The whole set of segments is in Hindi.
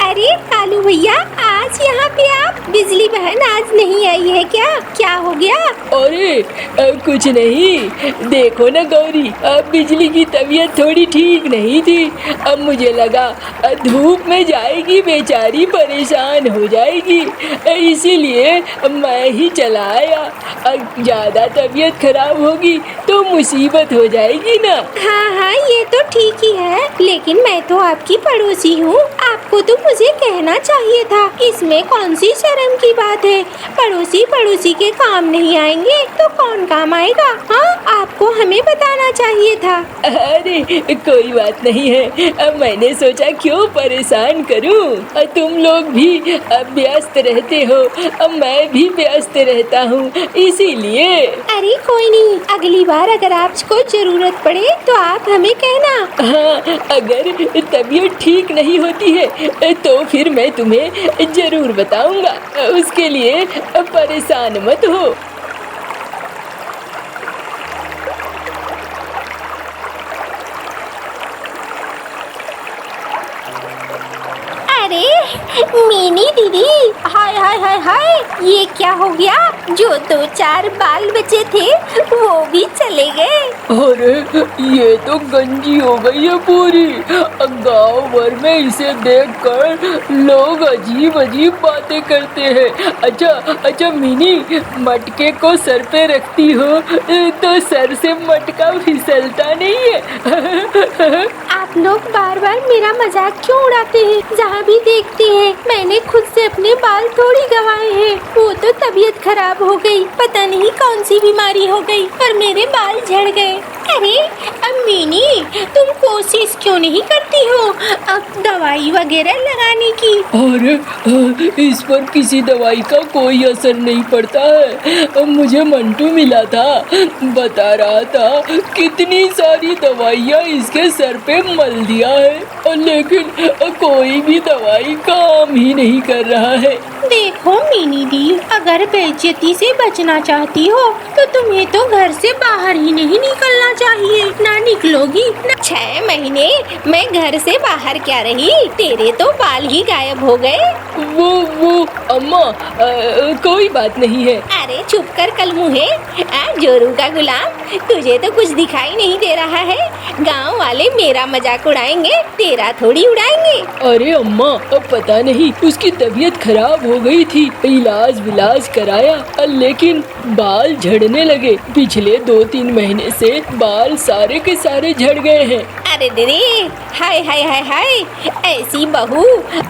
अरे कालू भैया, आज यहाँ पे आप? बिजली बहन आज नहीं आई है क्या? क्या हो गया? अरे कुछ नहीं। देखो ना गौरी, अब बिजली की तबीयत थोड़ी ठीक नहीं थी। अब मुझे लगा धूप में जाएगी बेचारी, परेशान हो जाएगी, इसीलिए मैं ही चला आया। ज़्यादा तबीयत खराब होगी तो मुसीबत हो जाएगी ना। हाँ हाँ, ये तो ठीक ही है, लेकिन मैं तो आपकी पड़ोसी हूँ, आपको तो मुझे कहना चाहिए था। इसमें कौन सी शर्म की बात है? पड़ोसी पड़ोसी के काम नहीं आएंगे तो कौन काम आएगा? हाँ, आपको हमें बताना चाहिए था। अरे कोई बात नहीं है, अब मैंने सोचा क्यों परेशान करूं। तुम लोग भी व्यस्त रहते हो, अब मैं भी व्यस्त रहता हूँ, इसीलिए। अरे कोई नहीं, अगली बार अगर आपको जरूरत पड़े तो आप हमें कहना। हाँ, अगर तबीयत ठीक नहीं होती है तो फिर मैं तुम्हें जरूर बताऊंगा, उसके लिए परेशान मत हो। अरे मीनी दीदी, हाय हाय हाय हाय, ये क्या हो गया? जो 2-4 बाल बचे थे वो भी चले गए। अरे ये तो गंजी हो गई है पूरी। गांव भर में इसे देखकर लोग अजीब अजीब बातें करते हैं। अच्छा मिनी, मटके को सर पे रखती हो तो सर से मटका फिसलता नहीं है? आप लोग बार बार मेरा मजाक क्यों उड़ाते हैं? जहाँ भी देखते हैं, मैंने खुद से अपने बाल थोड़ी गंवाए हैं। वो तो तबीयत खराब हो गई, पता नहीं कौन सी बीमारी हो गई और मेरे बाल झड़ गए। अरे अम्मीनी, तुम कोशिश क्यों नहीं करती हो अब दवाई वगैरह लगाने की? अरे इस पर किसी दवाई का कोई असर नहीं पड़ता है। मुझे मंटू मिला था, बता रहा था कितनी सारी दवाइयाँ इसके सर पे मल दिया है, लेकिन कोई भी दवाई काम ही नहीं कर रहा है। देखो मीनी दी, अगर बेइज्जती से बचना चाहती हो तो तुम्हें तो घर से बाहर ही नहीं निकलना चाहिए। ना निकलोगी ना। 6 महीने मैं घर से बाहर क्या रही, तेरे तो बाल ही गायब हो गए। वो अम्मा, कोई बात नहीं है। अरे चुप कर कलमुहे, जोरू का गुलाम, तुझे तो कुछ दिखाई नहीं दे रहा है। गांव वाले मेरा मजाक उड़ाएंगे, तेरा थोड़ी उड़ाएंगे। अरे अम्मा, अब पता नहीं उसकी तबीयत खराब हो गई थी, इलाज विलाज कराया, लेकिन बाल झड़ने लगे। पिछले 2-3 महीने से बाल सारे के सारे झड़ गए हैं। अरे दीदी, हाय हाय हाय हाय, ऐसी बहू,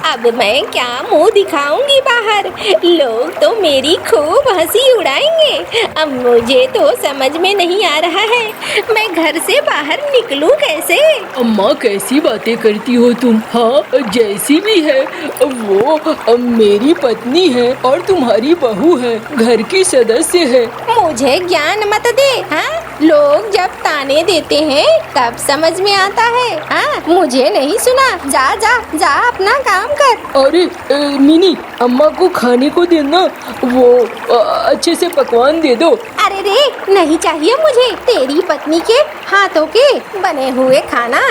अब मैं क्या मुंह दिखाऊंगी बाहर? लोग तो मेरी खूब हंसी उड़ाएंगे। अब मुझे तो समझ में नहीं आ रहा है, मैं घर से बाहर निकलूं कैसे? अम्मा कैसी बातें करती हो तुम? हाँ, जैसी भी है वो मेरी पत्नी है और तुम्हारी बहू है, घर की सदस्य है। मुझे ज्ञान मत दे। हाँ, लोग जब ताने देते हैं तब समझ में आता है। हाँ, मुझे नहीं सुना। जा जा जा, अपना काम कर। अरे मिनी, अम्मा को खाने को देना, वो अच्छे से पकवान दे दो। अरे रे, नहीं चाहिए मुझे तेरी पत्नी के हाथों के बने हुए खाना।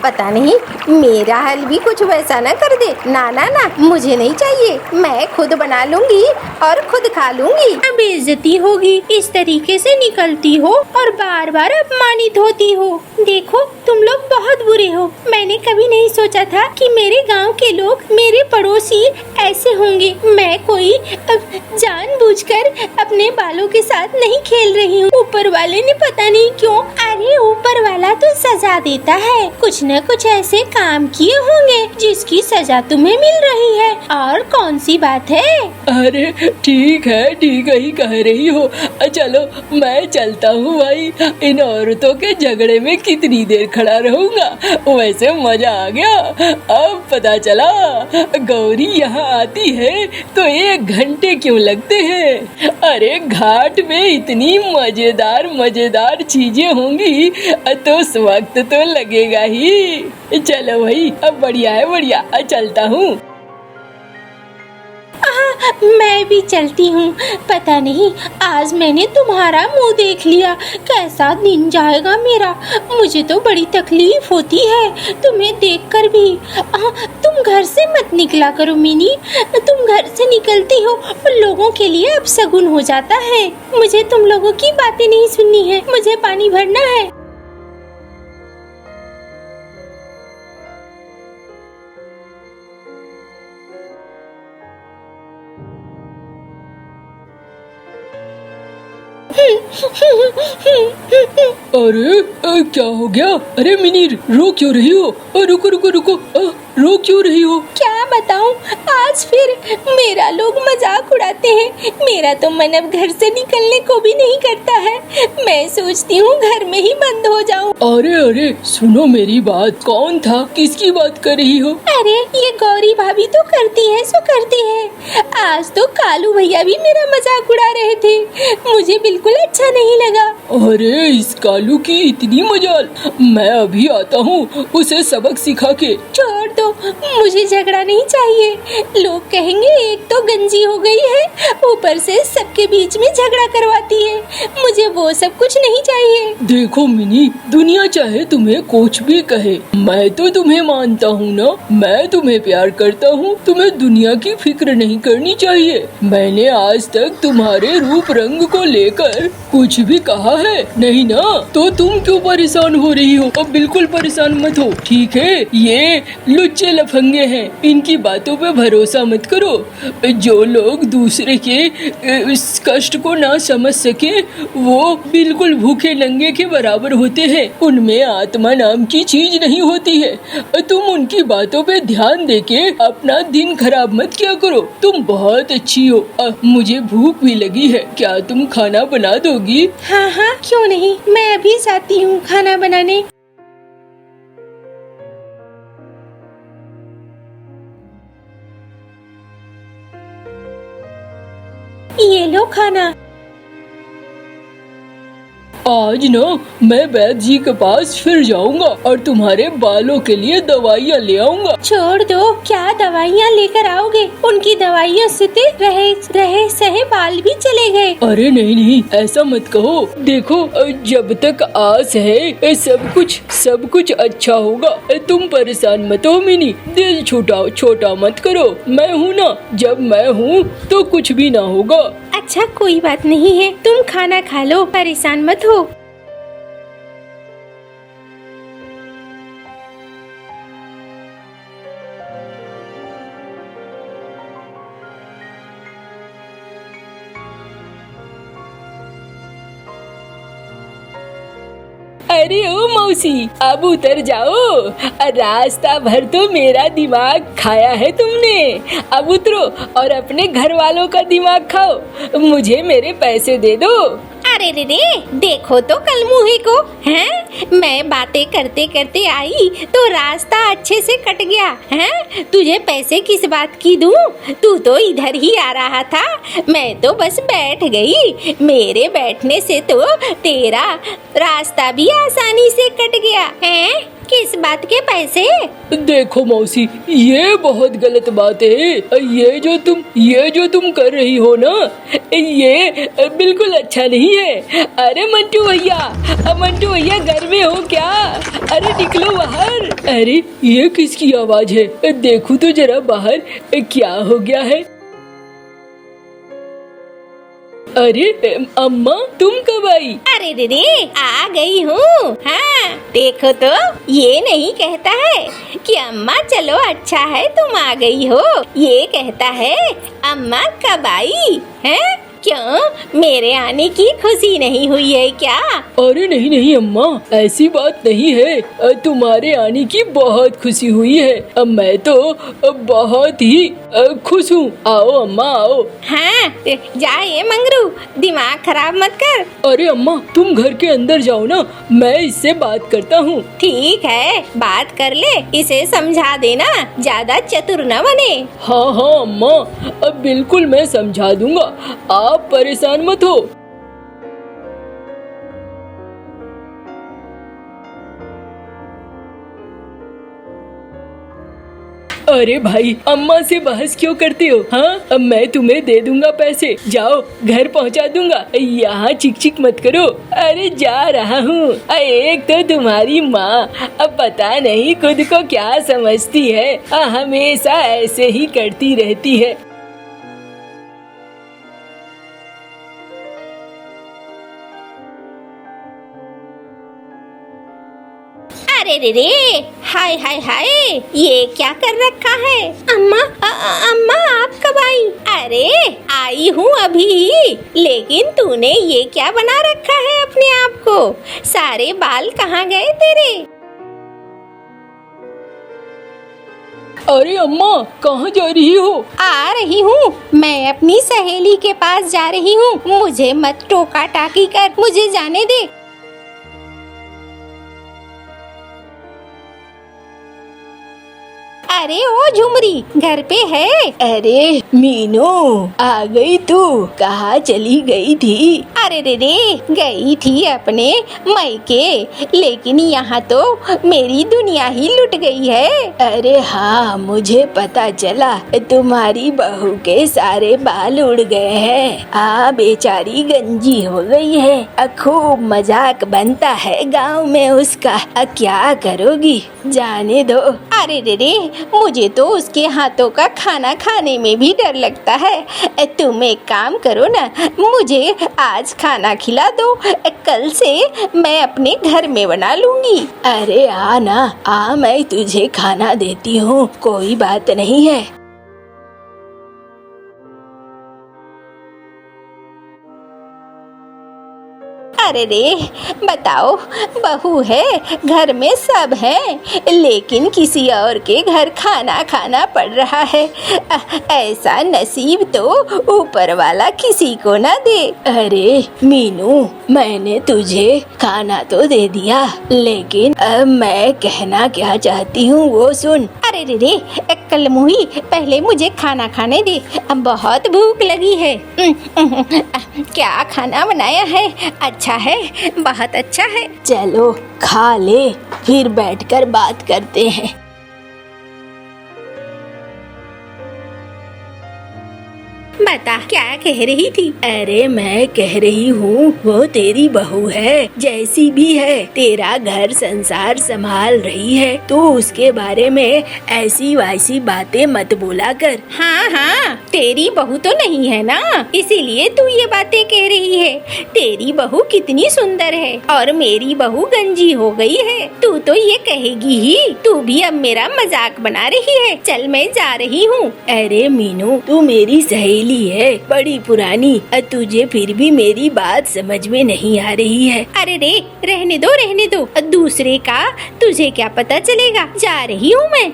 पता नहीं मेरा हाल भी कुछ वैसा ना कर दे। ना ना ना, मुझे नहीं चाहिए, मैं खुद बना लूंगी और खुद खा लूंगी। बेइज्जती होगी, इस तरीके से निकलती हो और बार बार अपमानित होती हो। देखो तुम लोग बहुत बुरे हो। मैंने कभी नहीं सोचा था कि मेरे गांव के लोग, मेरे पड़ोसी ऐसे होंगे। मैं कोई जानबूझकर अपने बालों के साथ नहीं खेल रही हूँ। ऊपर वाले ने पता नहीं क्यों, अरे ऊपर वाला तो सजा देता है। कुछ न कुछ ऐसे काम किए होंगे जिसकी सजा तुम्हें मिल रही है। और कौन सी बात है? अरे ठीक है, ठीक ही कह रही हो। चलो मैं चलता हूँ भाई, इन औरतों के झगड़े में कितनी देर खड़ा रहूंगा। वैसे मजा आ गया, अब पता चला गौरी यहाँ आती है तो 1 घंटे क्यों लगते हैं। अरे घाट में इतनी मजेदार चीजें होंगी तो उस वक्त तो लगेगा ही। चलो भाई, अब बढ़िया है, बढ़िया, चलता हूँ। मैं भी चलती हूँ। पता नहीं आज मैंने तुम्हारा मुंह देख लिया, कैसा दिन जाएगा मेरा। मुझे तो बड़ी तकलीफ होती है तुम्हें देखकर भी। तुम घर से मत निकला करो मिनी। तुम घर से निकलती हो और लोगों के लिए अपशगुन हो जाता है। मुझे तुम लोगों की बातें नहीं सुननी है, मुझे पानी भरना है। अरे क्या हो गया? अरे मिनी रो क्यों रही हो? रुको रुको रुको, रो क्यों रही हो? क्या बताऊं, आज फिर मेरा लोग मजाक उड़ाते हैं। मेरा तो मन अब घर से निकलने को भी नहीं करता है। मैं सोचती हूँ घर में ही बंद हो जाऊं। अरे अरे सुनो मेरी बात, कौन था? किसकी बात कर रही हो? अरे ये गौरी भाभी तो करती है सो करती है। आज तो कालू भैया भी मेरा मजाक उड़ा रहे थे, मुझे बिल्कुल अच्छा नहीं लगा। अरे इस कालू की इतनी मजाल, मैं अभी आता हूँ उसे सबक सिखा के। छोड़ दो, मुझे झगड़ा नहीं चाहिए। लोग कहेंगे एक तो गंजी हो गई है, ऊपर से सबके बीच में झगड़ा करवाती है। मुझे वो सब कुछ नहीं चाहिए। देखो मिनी, दुनिया चाहे तुम्हें कुछ भी कहे, मैं तो तुम्हें मानता हूँ ना। मैं तुम्हें प्यार करता हूँ, तुम्हें दुनिया की फिक्र नहीं करनी चाहिए। मैंने आज तक तुम्हारे रूप रंग को लेकर कुछ भी कहा है नहीं ना? तो तुम क्यों परेशान हो रही हो? अब बिल्कुल परेशान मत हो, ठीक है? ये लुच्चे लफंगे हैं, इनकी बातों पे भरोसा मत करो। जो लोग दूसरे के इस कष्ट को ना समझ सके वो बिल्कुल भूखे नंगे के बराबर होते हैं। उनमें आत्मा नाम की चीज नहीं होती है। तुम उनकी बातों पे ध्यान देके अपना दिन खराब मत किया करो। तुम बहुत अच्छी हो। मुझे भूख भी लगी है, क्या तुम खाना बना दोगी? हाँ हाँ क्यों नहीं, मैं अभी जाती हूँ खाना बनाने। ये लो खाना। आज ना मैं वैद्य जी के पास फिर जाऊंगा और तुम्हारे बालों के लिए दवाइयाँ ले आऊंगा। छोड़ दो, क्या दवाइयाँ लेकर आओगे? उनकी दवाइयों से रहे सहे बाल भी चले गए। अरे नहीं नहीं, ऐसा मत कहो। देखो जब तक आस है सब कुछ अच्छा होगा। तुम परेशान मत हो मिनी, दिल छोटा मत करो। मैं हूँ ना, जब मैं हूँ तो कुछ भी ना होगा। अच्छा कोई बात नहीं है, तुम खाना खा लो, परेशान मत हो। अरे ओ मौसी, अब उतर जाओ। रास्ता भर तो मेरा दिमाग खाया है तुमने। अब उतरो और अपने घर वालों का दिमाग खाओ। मुझे मेरे पैसे दे दो। अरे रे देखो तो कल मुहे को हैं, मैं बातें करते करते आई तो रास्ता अच्छे से कट गया हैं। तुझे पैसे किस बात की दूं? तू तो इधर ही आ रहा था, मैं तो बस बैठ गई। मेरे बैठने से तो तेरा रास्ता भी आसानी से कट गया हैं। किस बात के पैसे? देखो मौसी, ये बहुत गलत बात है। ये जो तुम कर रही हो ना, ये बिल्कुल अच्छा नहीं है। अरे मंटू भैया घर में हो क्या? अरे निकलो बाहर। अरे ये किसकी आवाज है? देखो तो जरा बाहर, क्या हो गया है? अरे अम्मा, तुम कब आई? अरे रे आ गई हूँ। हाँ देखो तो, ये नहीं कहता है कि अम्मा चलो अच्छा है तुम आ गई हो, ये कहता है अम्मा कब आई है। क्यों, मेरे आने की खुशी नहीं हुई है क्या? अरे नहीं नहीं अम्मा, ऐसी बात नहीं है। तुम्हारे आने की बहुत खुशी हुई है। मैं तो बहुत ही खुश हूँ। आओ अम्मा आओ। हाँ जा ये मंगरू, दिमाग खराब मत कर। अरे अम्मा, तुम घर के अंदर जाओ ना, मैं इससे बात करता हूँ। ठीक है, बात कर ले, इसे समझा देना, ज्यादा चतुर न बने। हाँ हाँ अम्मा, अब बिल्कुल मैं समझा दूंगा, आप परेशान मत हो। अरे भाई, अम्मा से बहस क्यों करते हो? हाँ, अब मैं तुम्हें दे दूंगा पैसे, जाओ घर पहुंचा दूंगा, यहाँ चिक चिक मत करो। अरे जा रहा हूँ। एक तो तुम्हारी माँ अब पता नहीं खुद को क्या समझती है, हमेशा ऐसे ही करती रहती है। अरे रे रे, हाय हाय हाय, ये क्या कर रखा है? अम्मा अम्मा आप कब आई? अरे आई हूँ अभी ही, लेकिन तूने ये क्या बना रखा है अपने आप को? सारे बाल कहाँ गए तेरे? अरे अम्मा, कहाँ जा रही हो? आ रही हूँ, मैं अपनी सहेली के पास जा रही हूँ। मुझे मत टोका टाकी कर, मुझे जाने दे। अरे ओ झुमरी, घर पे है? अरे मीनू, आ गई तू? कहाँ चली गई थी? अरे रे रे, गई थी अपने मायके, लेकिन यहाँ तो मेरी दुनिया ही लुट गई है। अरे हाँ, मुझे पता चला, तुम्हारी बहू के सारे बाल उड़ गए हैं। बेचारी गंजी हो गई है। खूब मजाक बनता है गांव में उसका। क्या करोगी, जाने दो। अरे रे रे, मुझे तो उसके हाथों का खाना खाने में भी डर लगता है। तुम एक काम करो ना, मुझे आज खाना खिला दो, कल से मैं अपने घर में बना लूंगी। अरे आ ना, आ, मैं तुझे खाना देती हूँ, कोई बात नहीं है। अरे रे, बताओ, बहू है, घर में सब है, लेकिन किसी और के घर खाना खाना पड़ रहा है। ऐसा नसीब तो ऊपर वाला किसी को ना दे। अरे मीनू, मैंने तुझे खाना तो दे दिया, लेकिन अब मैं कहना क्या चाहती हूँ वो सुन। अरे रे रे, कल मुही, पहले मुझे खाना खाने दे, अब बहुत भूख लगी है। क्या खाना बनाया है? अच्छा है, बहुत अच्छा है। चलो खा ले, फिर बैठकर बात करते हैं। बता, क्या कह रही थी? अरे मैं कह रही हूँ, वो तेरी बहू है, जैसी भी है, तेरा घर संसार संभाल रही है, तो उसके बारे में ऐसी वैसी बातें मत बोला कर। हाँ हाँ, तेरी बहू तो नहीं है ना, इसीलिए तू ये बातें कह रही है। तेरी बहू कितनी सुंदर है और मेरी बहू गंजी हो गई है, तू तो ये कहेगी ही। तू भी अब मेरा मजाक बना रही है। चल मैं जा रही हूँ। अरे मीनू, तू मेरी सहेली है, बड़ी पुरानी, तुझे फिर भी मेरी बात समझ में नहीं आ रही है। अरे रे, रहने दो रहने दो, दूसरे का तुझे क्या पता चलेगा। जा रही हूँ मैं।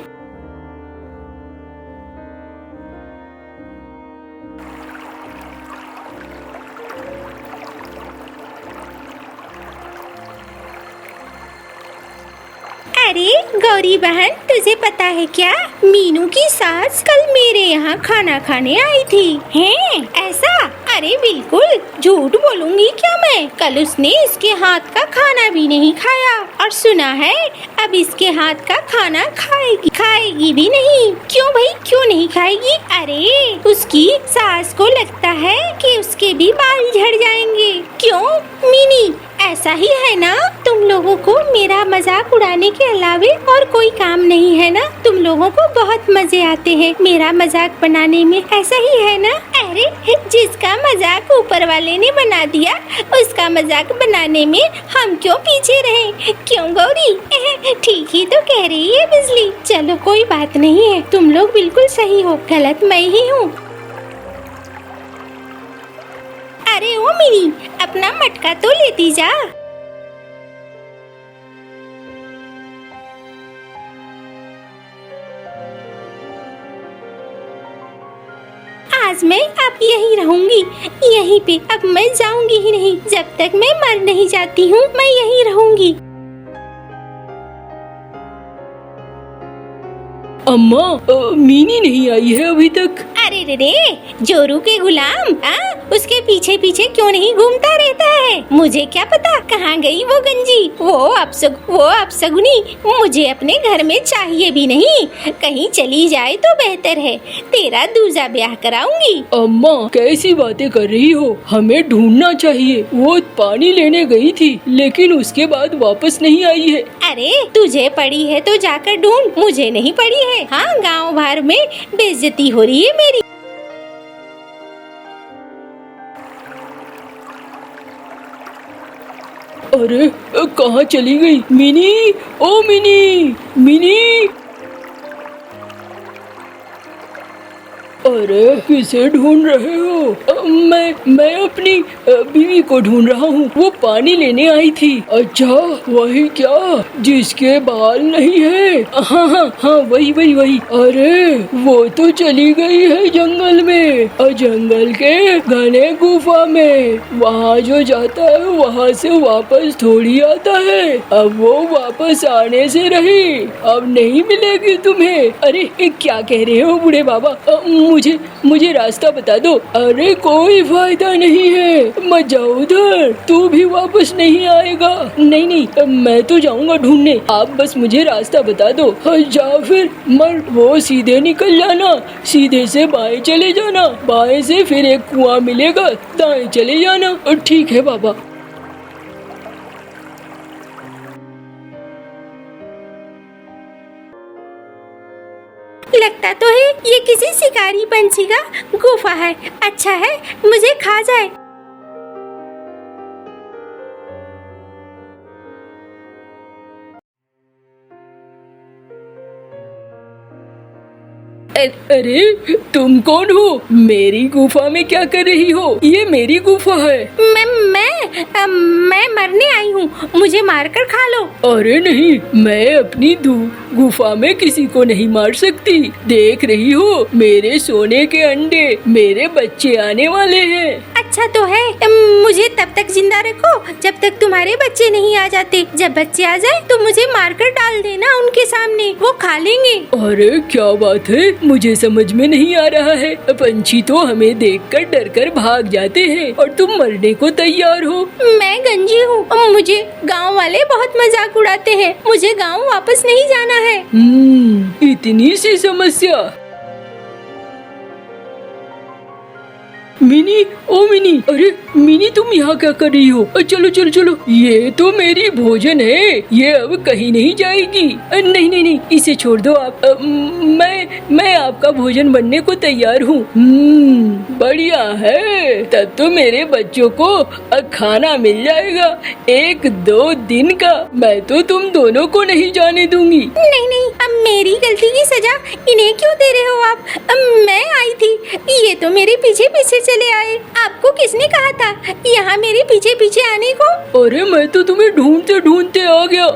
अरे गौरी बहन, तुझे पता है क्या, मीनू की सास कल मेरे यहाँ खाना खाने आई थी। हैं? ऐसा? अरे बिल्कुल झूठ बोलूंगी क्या मैं? कल उसने इसके हाथ का खाना भी नहीं खाया, और सुना है अब इसके हाथ का खाना खाएगी भी नहीं। क्यों भाई, क्यों नहीं खाएगी? अरे उसकी सास को लगता है कि उसके भी बाल झड़ जाएंगे। क्यों मीनी, ऐसा ही है ना? तुम लोगों को मेरा मजाक उड़ाने के अलावे और कोई काम नहीं है ना? तुम लोगों को बहुत मजे आते हैं मेरा मजाक बनाने में, ऐसा ही है ना? अरे जिसका मजाक ऊपर वाले ने बना दिया, उसका मजाक बनाने में हम क्यों पीछे रहे? क्यों गौरी? ठीक ही तो कह रही है बिजली। चलो कोई बात नहीं है, तुम लोग बिल्कुल सही हो, गलत मैं ही हूँ। अरे ओ मिनी, अपना मटका तो लेती जा। आज मैं अब यहीं रहूंगी, यहीं पे। अब मैं जाऊंगी ही नहीं, जब तक मैं मर नहीं जाती हूँ, मैं यहीं रहूंगी। अम्मा, मीनी नहीं आई है अभी तक। अरे रे रे, जोरू के गुलाम, उसके पीछे पीछे क्यों नहीं घूमता रहता है? मुझे क्या पता कहाँ गई वो गंजी, वो अपशगुनी मुझे अपने घर में चाहिए भी नहीं। कहीं चली जाए तो बेहतर है। तेरा दूजा ब्याह कराऊंगी। अम्मा कैसी बातें कर रही हो? हमें ढूंढना चाहिए। वो पानी लेने गई थी लेकिन उसके बाद वापस नहीं आई है। अरे तुझे पड़ी है तो जाकर ढूंढ, मुझे नहीं पड़ी है। हाँ, गांव भर में बेइज्जती हो रही है मेरी। अरे कहाँ चली गई मिनी? ओ मिनी, मिनी! अरे किसे ढूंढ रहे हो? मैं अपनी बीवी को ढूंढ रहा हूँ। वो पानी लेने आई थी। अच्छा वही क्या जिसके बाल नहीं है? हाँ हाँ हाँ, वही वही वही। अरे वो तो चली गई है जंगल में, और जंगल के घने गुफा में। वहाँ जो जाता है वहाँ से वापस थोड़ी आता है। अब वो वापस आने से रही, अब नहीं मिलेगी तुम्हें। अरे क्या कह रहे हो बूढ़े बाबा? मुझे रास्ता बता दो। अरे कोई फायदा नहीं है, मत जाओ उधर, तू भी वापस नहीं आएगा। नहीं नहीं, मैं तो जाऊंगा ढूंढने, आप बस मुझे रास्ता बता दो। जा फिर मर, वो सीधे निकल जाना, सीधे से बाएं चले जाना, बाएं से फिर एक कुआं मिलेगा, दाएं चले जाना। ठीक है बाबा। लगता तो है ये किसी शिकारी पंछी का गुफा है। अच्छा है मुझे खा जाए। अरे तुम कौन हो? मेरी गुफा में क्या कर रही हो? ये मेरी गुफा है। मैं मरने आई हूँ, मुझे मारकर खा लो। अरे नहीं, मैं अपनी गुफा में किसी को नहीं मार सकती। देख रही हो मेरे सोने के अंडे, मेरे बच्चे आने वाले हैं। अच्छा तो है, मुझे तब तक जिंदा रखो जब तक तुम्हारे बच्चे नहीं आ जाते। जब बच्चे आ जाए तो मुझे मारकर डाल देना उनके सामने, वो खा लेंगे। अरे क्या बात है, मुझे समझ में नहीं आ रहा है। पंछी तो हमें देखकर डरकर भाग जाते हैं और तुम मरने को तैयार हो। मैं गंजी हूँ, मुझे गांव वाले बहुत मजाक उड़ाते हैं। मुझे गांव वापस नहीं जाना है। इतनी सी समस्या। मिनी, ओ मिनी, अरे मिनी तुम यहाँ क्या कर रही हो? चलो चलो चलो, ये तो मेरी भोजन है, ये अब कहीं नहीं जाएगी। नहीं नहीं नहीं, इसे छोड़ दो आप। मैं आपका भोजन बनने को तैयार हूँ। बढ़िया है, तब तो मेरे बच्चों को खाना मिल जाएगा 1-2 दिन का। मैं तो तुम दोनों को नहीं जाने दूंगी। नहीं नहीं, अब मेरी गलती की सजा इन्हें क्यों दे रहे हो आप? मैं आई थी, ये तो मेरे पीछे पीछे चले आए। आपको किसने कहा था यहाँ मेरे पीछे पीछे आने को? अरे मैं तो तुम्हें ढूंढते ढूंढते आ गया।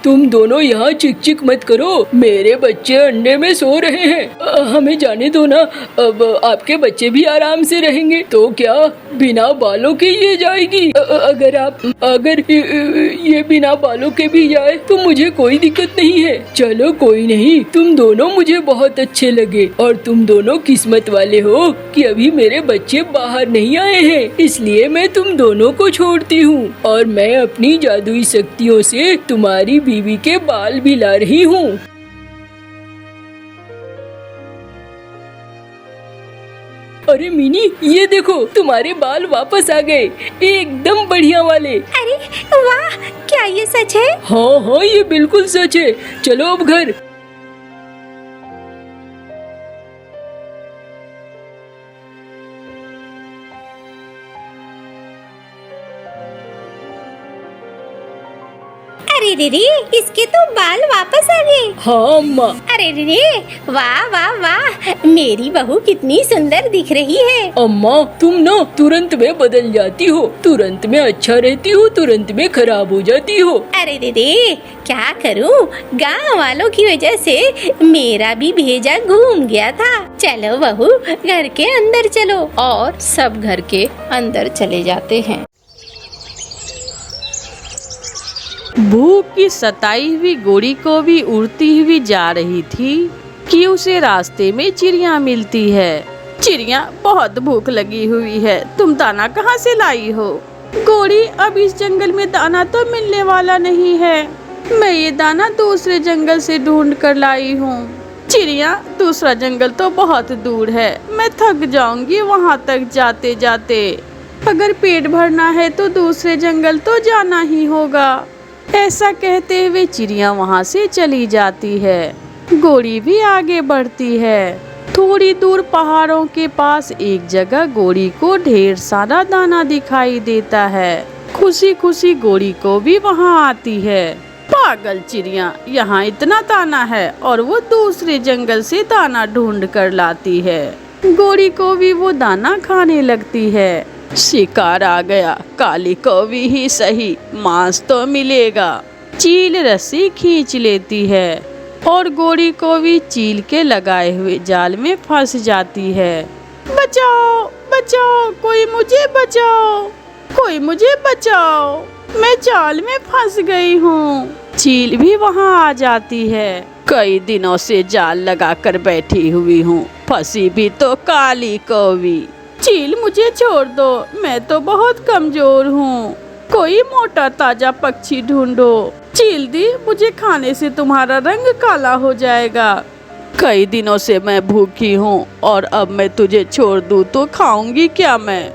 तुम दोनों यहाँ चिक चिक मत करो, मेरे बच्चे अंडे में सो रहे हैं। हमें जाने दो ना, अब आपके बच्चे भी आराम से रहेंगे। तो क्या बिना बालों के ये जाएगी? अगर ये बिना बालों के भी जाए तो मुझे कोई दिक्कत नहीं है। चलो कोई नहीं, तुम दोनों मुझे बहुत अच्छे लगे और तुम दोनों किस्मत वाले हो कि अभी मेरे बच्चे बाहर नहीं आए हैं, इसलिए मैं तुम दोनों को छोड़ती हूँ और मैं अपनी जादुई शक्तियों से तुम्हारी बीवी के बाल भी ला रही हूँ। अरे मिनी, ये देखो तुम्हारे बाल वापस आ गए, एकदम बढ़िया वाले। अरे वाह, क्या ये सच है? हाँ हाँ, ये बिल्कुल सच है। चलो अब घर। अरे रे, इसके तो बाल वापस आ गए। हाँ अम्मा। अरे रे, वाह वाह वाह, मेरी बहू कितनी सुंदर दिख रही है। अम्मा तुम ना तुरंत में बदल जाती हो, तुरंत में अच्छा रहती हो, तुरंत में खराब हो जाती हो। अरे रे, क्या करूं, गांव वालों की वजह से मेरा भी भेजा घूम गया था। चलो बहू, घर के अंदर चलो। और सब घर के अंदर चले जाते हैं। भूख की सताई हुई गोरी को भी उड़ती हुई जा रही थी कि उसे रास्ते में चिड़िया मिलती है। चिड़िया, बहुत भूख लगी हुई है, तुम दाना कहाँ से लाई हो? गोरी, अब इस जंगल में दाना तो मिलने वाला नहीं है, मैं ये दाना दूसरे जंगल से ढूंढ कर लाई हूँ। चिड़िया, दूसरा जंगल तो बहुत दूर है, मैं थक जाऊंगी वहाँ तक जाते जाते। अगर पेट भरना है तो दूसरे जंगल तो जाना ही होगा। ऐसा कहते हुए चिड़िया वहाँ से चली जाती है। गोरी भी आगे बढ़ती है। थोड़ी दूर पहाड़ों के पास एक जगह गोरी को ढेर सारा दाना दिखाई देता है। खुशी खुशी गोरी को भी वहाँ आती है। पागल चिड़िया, यहाँ इतना दाना है और वो दूसरे जंगल से दाना ढूंढ कर लाती है। गोरी को भी वो दाना खाने लगती है। शिकार आ गया, काली कौवी ही सही, मांस तो मिलेगा। चील रस्सी खींच लेती है और गोरी कौवी चील के लगाए हुए जाल में फंस जाती है। बचाओ बचाओ, कोई मुझे बचाओ, कोई मुझे बचाओ, मैं जाल में फंस गई हूँ। चील भी वहाँ आ जाती है। कई दिनों से जाल लगा कर बैठी हुई हूँ, फंसी भी तो काली कौवी। चील, मुझे छोड़ दो, मैं तो बहुत कमजोर हूँ, कोई मोटा ताजा पक्षी ढूंढो। चील दी, मुझे खाने से तुम्हारा रंग काला हो जाएगा। कई दिनों से मैं भूखी हूँ और अब मैं तुझे छोड़ दूँ तो खाऊंगी क्या मैं?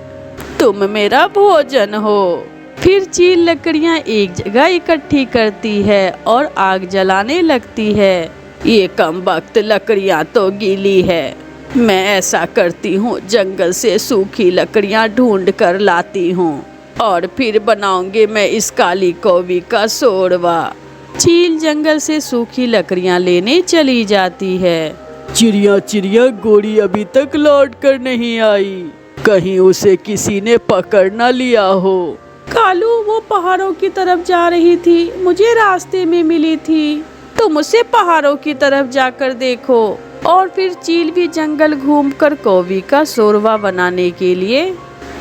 तुम मेरा भोजन हो। फिर चील लकड़ियाँ एक जगह इकट्ठी करती है और आग जलाने लगती है। ये कम वक्त लकड़ियाँ तो गीली है, मैं ऐसा करती हूँ, जंगल से सूखी लकड़ियाँ ढूंढ कर लाती हूँ और फिर बनाऊंगी मैं इस काली कौवी का शोरबा। चील जंगल से सूखी लकड़ियाँ लेने चली जाती है। चिड़िया चिड़िया, गोरी अभी तक लौट कर नहीं आई, कहीं उसे किसी ने पकड़ न लिया हो। कालू, वो पहाड़ों की तरफ जा रही थी, मुझे रास्ते में मिली थी, तुम उसे पहाड़ों की तरफ जाकर देखो। और फिर चील भी जंगल घूमकर कौवी का शोरबा बनाने के लिए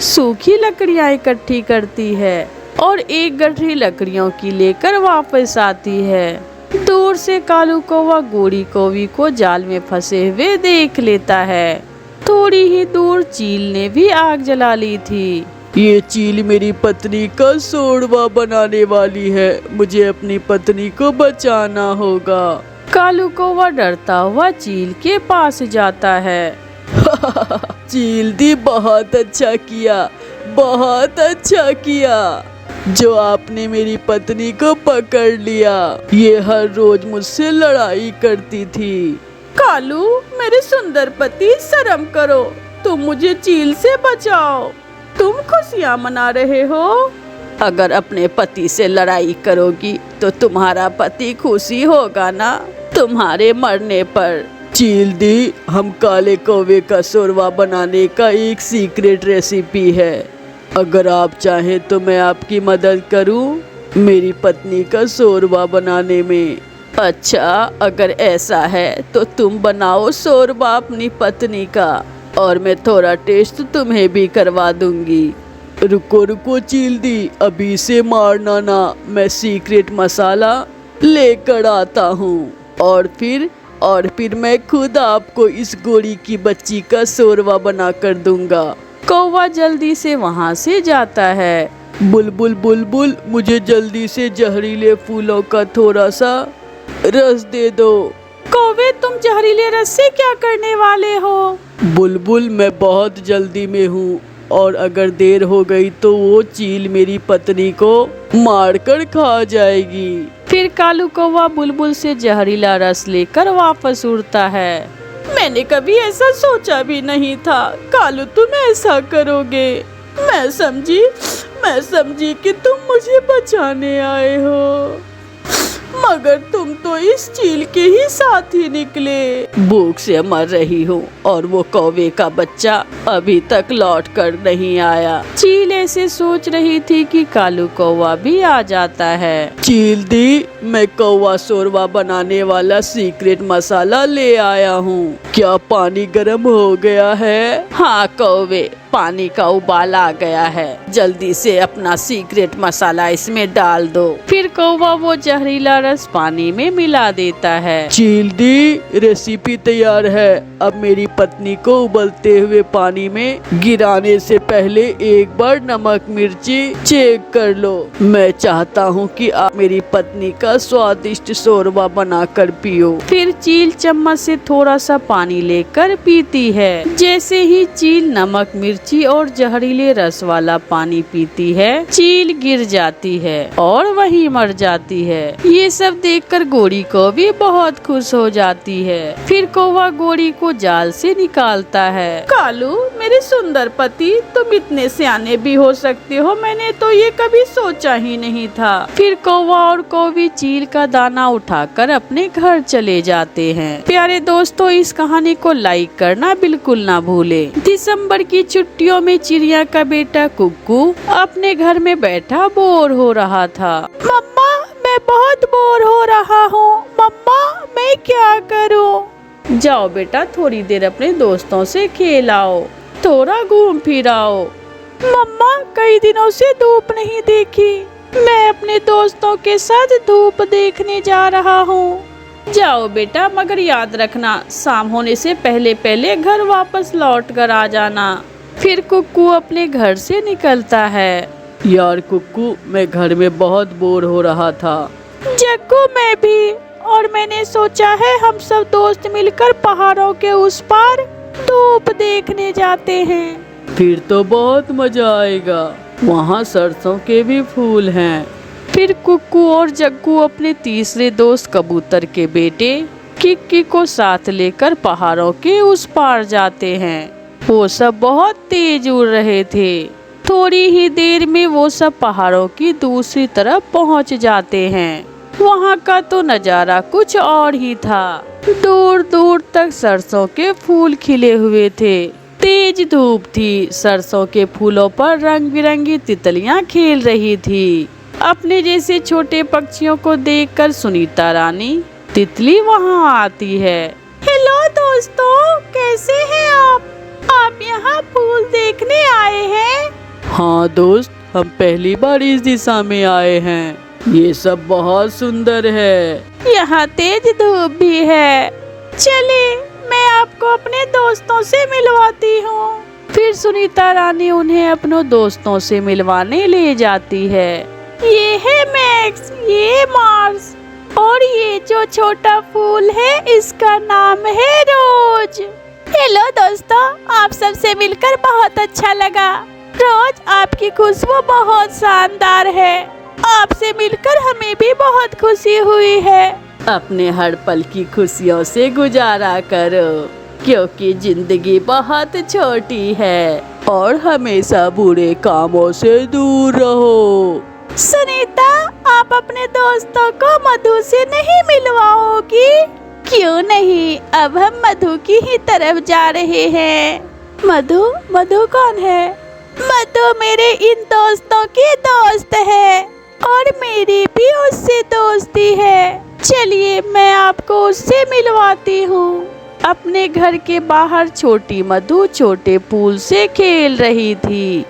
सूखी लकड़ियाँ इकट्ठी करती है और एक गठरी लकड़ियों की लेकर वापस आती है। दूर से कालू कौवा गोरी कौवी को जाल में फंसे हुए देख लेता है। थोड़ी ही दूर चील ने भी आग जला ली थी। ये चील मेरी पत्नी का शोरबा बनाने वाली है, मुझे अपनी पत्नी को बचाना होगा। कालू कौवा डरता हुआ चील के पास जाता है। चील दी, बहुत अच्छा किया, बहुत अच्छा किया जो आपने मेरी पत्नी को पकड़ लिया, ये हर रोज मुझसे लड़ाई करती थी। कालू, मेरे सुंदर पति, शर्म करो, तुम मुझे चील से बचाओ, तुम खुशियाँ मना रहे हो। अगर अपने पति से लड़ाई करोगी तो तुम्हारा पति खुशी होगा ना, तुम्हारे मरने पर। चील दी, हम काले कौवे का शोरबा बनाने का एक सीक्रेट रेसिपी है, अगर आप चाहें तो मैं आपकी मदद करूं मेरी पत्नी का शोरबा बनाने में। अच्छा, अगर ऐसा है तो तुम बनाओ शोरबा अपनी पत्नी का और मैं थोड़ा टेस्ट तुम्हें भी करवा दूंगी। रुको रुको चील दी, अभी से मारना ना, मैं सीक्रेट मसाला लेकर आता हूँ और फिर मैं खुद आपको इस गोरी की बच्ची का शोरबा बना कर दूंगा। कौवा जल्दी से वहाँ से जाता है। बुलबुल बुलबुल, मुझे जल्दी से जहरीले फूलों का थोड़ा सा रस दे दो। कौवे, तुम जहरीले रस से क्या करने वाले हो? बुलबुल, मैं बहुत जल्दी में हूँ और अगर देर हो गई तो वो चील मेरी पत्नी को मारकर खा जाएगी। फिर कालू कौवा बुलबुल से जहरीला रस लेकर वापस उड़ता है। मैंने कभी ऐसा सोचा भी नहीं था कालू, तुम ऐसा करोगे। मैं समझी कि तुम मुझे बचाने आए हो, मगर तुम तो इस चील के ही साथ ही निकले। भूख से मर रही हूँ और वो कौवे का बच्चा अभी तक लौट कर नहीं आया। चील ऐसे सोच रही थी कि कालू कौवा भी आ जाता है। चील दी, मैं कौवा शोरबा बनाने वाला सीक्रेट मसाला ले आया हूँ, क्या पानी गर्म हो गया है? हाँ कौवे, पानी का उबाल आ गया है, जल्दी से अपना सीक्रेट मसाला इसमें डाल दो। फिर कौवा वो जहरीला रस पानी में मिला देता है। चील दी, रेसिपी तैयार है। अब मेरी पत्नी को उबलते हुए पानी में गिराने से पहले एक बार नमक मिर्ची चेक कर लो। मैं चाहता हूँ कि आप मेरी पत्नी का स्वादिष्ट शोरबा बनाकर पियो। फिर चील चम्मच से थोड़ा सा पानी लेकर पीती है। जैसे ही चील नमक मिर्ची और जहरीले रस वाला पानी पीती है, चील गिर जाती है और वहीं मर जाती है। ये सब देखकर गोरी को भी बहुत खुश हो जाती है। फिर कौवा गोरी को जाल से निकालता है। कालू, मेरे सुंदर पति, तुम इतने सियाने भी हो सकते हो, मैंने तो ये कभी सोचा ही नहीं था। फिर कौवा और कौवी चील का दाना उठाकर अपने घर चले जाते हैं। प्यारे दोस्तों, इस कहानी को लाइक करना बिल्कुल ना भूले। दिसंबर की छुट्टियों में चिड़िया का बेटा कुक्कू अपने घर में बैठा बोर हो रहा था। मम्मा, मैं बहुत बोर हो रहा हूँ। मम्मा, मैं क्या करूँ? जाओ बेटा, थोड़ी देर अपने दोस्तों से खेल आओ, थोड़ा घूम फिर आओ। मम्मा, कई दिनों से धूप नहीं देखी, मैं अपने दोस्तों के साथ धूप देखने जा रहा हूँ। जाओ बेटा, मगर याद रखना शाम होने से पहले पहले घर वापस लौट कर आ जाना। फिर कुक्कू अपने घर से निकलता है। यार कुक्कू, मैं घर में बहुत बोर हो रहा था। जग्गू, मैं भी, और मैंने सोचा है हम सब दोस्त मिलकर पहाड़ों के उस पार धूप देखने जाते हैं। फिर तो बहुत मजा आएगा, वहाँ सरसों के भी फूल हैं। फिर कुक्कू और जग्गू अपने तीसरे दोस्त कबूतर के बेटे किक्की को साथ लेकर पहाड़ों के उस पार जाते हैं। वो सब बहुत तेज उड़ रहे थे। थोड़ी ही देर में वो सब पहाड़ों की दूसरी तरफ पहुंच जाते हैं। वहाँ का तो नज़ारा कुछ और ही था। दूर दूर तक सरसों के फूल खिले हुए थे। तेज धूप थी। सरसों के फूलों पर रंग बिरंगी तितलियां खेल रही थी। अपने जैसे छोटे पक्षियों को देखकर सुनीता रानी तितली वहाँ आती है। हेलो दोस्तों, कैसे हैं आप? आप यहाँ फूल देखने आए हैं? हाँ दोस्त, हम पहली बार इस दिशा में आए हैं। ये सब बहुत सुंदर है। यहाँ तेज धूप भी है। चलिए, मैं आपको अपने दोस्तों से मिलवाती हूँ। फिर सुनीता रानी उन्हें अपनों दोस्तों से मिलवाने ले जाती है। ये है मैक्स, ये मार्स, और ये जो छोटा फूल है इसका नाम है रोज। हेलो दोस्तों, आप सबसे मिलकर बहुत अच्छा लगा। रोज, आपकी खुशबू बहुत शानदार है। आपसे मिलकर हमें भी बहुत खुशी हुई है। अपने हर पल की खुशियों से गुजारा करो, क्योंकि जिंदगी बहुत छोटी है और हमेशा बुरे कामों से दूर रहो। सुनीता, आप अपने दोस्तों को मधु से नहीं मिलवाओगी? क्यों नहीं, अब हम मधु की ही तरफ जा रहे हैं। मधु? मधु कौन है? मधु मेरे इन दोस्तों की दोस्त है और मेरी भी उससे दोस्ती है। चलिए, मैं आपको उससे मिलवाती हूँ। अपने घर के बाहर छोटी मधु छोटे फूल से खेल रही थी।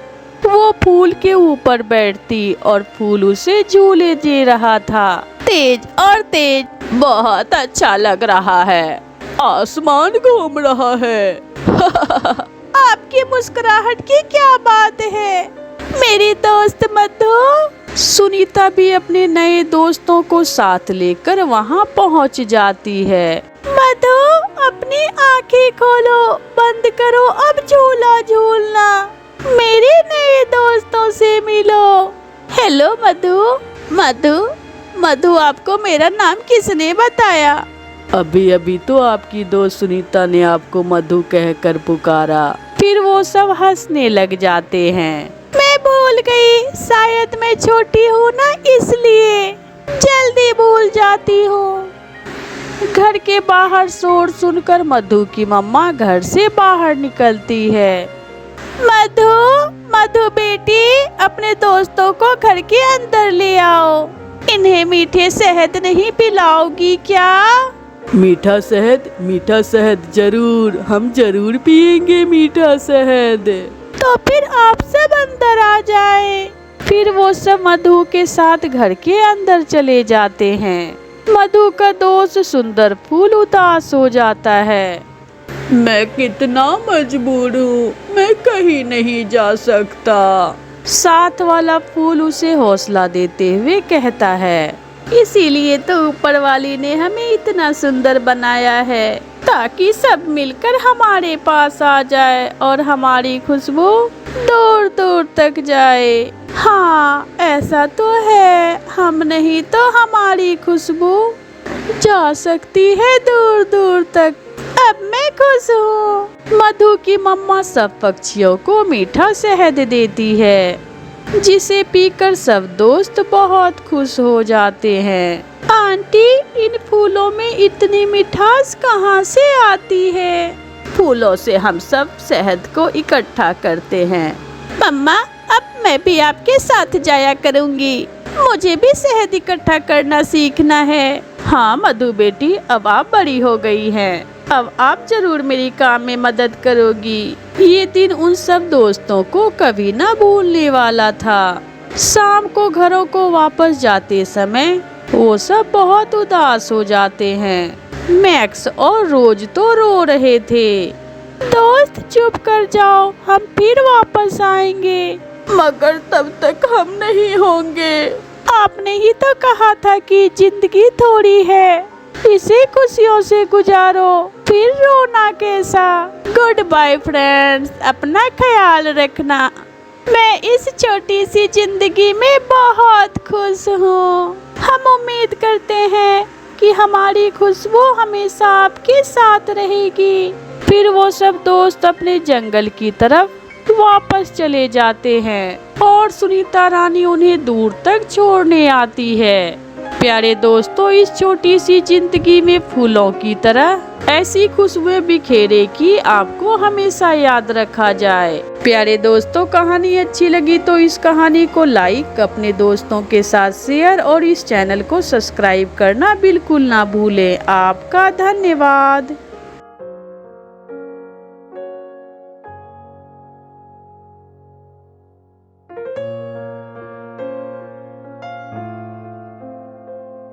वो फूल के ऊपर बैठती और फूल उसे झूले दे रहा था। तेज और तेज, बहुत अच्छा लग रहा है। आसमान घूम रहा है। आपकी मुस्कुराहट की क्या बात है मेरी दोस्त मधु? सुनीता भी अपने नए दोस्तों को साथ लेकर वहाँ पहुँच जाती है। मधु, अपनी आंखें खोलो, बंद करो अब झूला झूलना, मेरे नए दोस्तों से मिलो। हेलो मधु। मधु, मधु, आपको मेरा नाम किसने बताया? अभी अभी तो आपकी दोस्त सुनीता ने आपको मधु कहकर पुकारा। फिर वो सब हंसने लग जाते हैं। मैं भूल गई, शायद मैं छोटी हूँ ना, इसलिए जल्दी भूल जाती हूँ। घर के बाहर शोर सुनकर मधु की मम्मा घर से बाहर निकलती है। मधु, मधु बेटी, अपने दोस्तों को घर के अंदर ले आओ। इन्हें मीठे शहद नहीं पिलाओगी क्या? मीठा शहद? मीठा शहद जरूर, हम जरूर पिएंगे मीठा शहद। तो फिर आप सब अंदर आ जाए। फिर वो सब मधु के साथ घर के अंदर चले जाते हैं। मधु का दोस्त सुंदर फूल उदास हो जाता है। मैं कितना मजबूर हूँ, मैं कहीं नहीं जा सकता। साथ वाला फूल उसे हौसला देते हुए कहता है, इसीलिए तो ऊपर वाली ने हमें इतना सुंदर बनाया है, ताकि सब मिलकर हमारे पास आ जाए और हमारी खुशबू दूर दूर तक जाए। हाँ, ऐसा तो है, हम नहीं तो हमारी खुशबू जा सकती है दूर दूर तक। अब मैं खुश हूँ। मधु की मम्मा सब पक्षियों को मीठा शहद देती है, जिसे पीकर सब दोस्त बहुत खुश हो जाते हैं। आंटी, इन फूलों में इतनी मिठास कहाँ से आती है? फूलों से हम सब शहद को इकट्ठा करते हैं। मम्मा, अब मैं भी आपके साथ जाया करूँगी। मुझे भी शहद इकट्ठा करना सीखना है। हाँ मधु बेटी, अब आप बड़ी हो गई हैं। अब आप जरूर मेरी काम में मदद करोगी। ये दिन उन सब दोस्तों को कभी ना भूलने वाला था। शाम को घरों को वापस जाते समय वो सब बहुत उदास हो जाते हैं। मैक्स और रोज तो रो रहे थे। दोस्त चुप कर जाओ, हम फिर वापस आएंगे। मगर तब तक हम नहीं होंगे। आपने ही तो कहा था कि जिंदगी थोड़ी है, इसे खुशियों से गुजारो, फिर रोना कैसा। गुड बाय फ्रेंड्स, अपना ख्याल रखना। मैं इस छोटी सी जिंदगी में बहुत खुश हूँ। हम उम्मीद करते हैं कि हमारी खुशबू हमेशा आपके साथ रहेगी। फिर वो सब दोस्त अपने जंगल की तरफ वापस चले जाते हैं और सुनीता रानी उन्हें दूर तक छोड़ने आती है। प्यारे दोस्तों, इस छोटी सी जिंदगी में फूलों की तरह ऐसी खुशबुएं बिखेरे कि आपको हमेशा याद रखा जाए। प्यारे दोस्तों, कहानी अच्छी लगी तो इस कहानी को लाइक, अपने दोस्तों के साथ शेयर और इस चैनल को सब्सक्राइब करना बिल्कुल ना भूलें। आपका धन्यवाद।